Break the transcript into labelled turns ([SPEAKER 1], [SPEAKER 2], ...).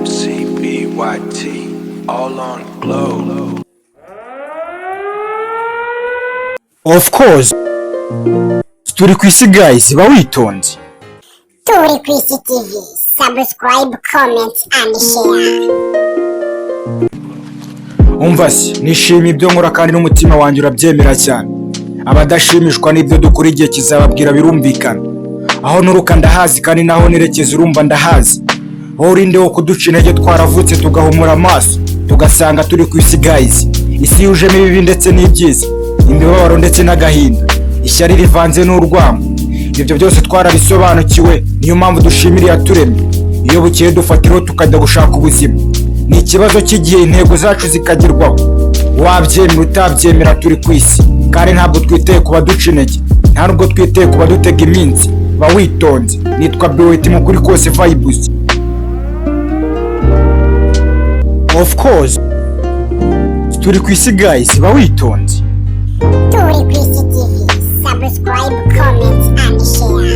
[SPEAKER 1] MCBYT, all on glow.
[SPEAKER 2] Of course. Turi ku isi guys, ba witonze.
[SPEAKER 3] Turi ku isi TV, subscribe, comment and share.
[SPEAKER 2] Umva se, nishimiye ibyo nkora kandi n'umutima wanjye urabyemera cyane. Abadashimishwa n'ibyo dukora igihe kizababwira birumvikana. Aho nuruka ndahazi kandi naho nerekeza urumva ndahazi. Aho urinde wo kuduca intege twaravutse tugahumura amaso, tugasanga turi ku isi guys. Isi yujemo ibibi ndetse n'ibyiza, imibabaro ndetse n'agahinda, ishyari rivanze n'urwango. Ibyo byose twarabisobanukiwe, niyo mpamvu dushimira yaturemye. Iyo bukeye dufatiraho tukajya gushaka ubuzima. Ni ikibazo cy'igihe intego zacu zikagerwaho. Wabyemera utabyemera turi ku isi, kandi ntabwo twiteye kuba duca intege, nta nubwo twiteye kuba dutega iminsi. Ba witonze. Nitwa Beweti mukuri kose vibes. Of course. Turi ku isi guys, ba witonze.
[SPEAKER 3] Turi ku isi TV, subscribe, comment and share.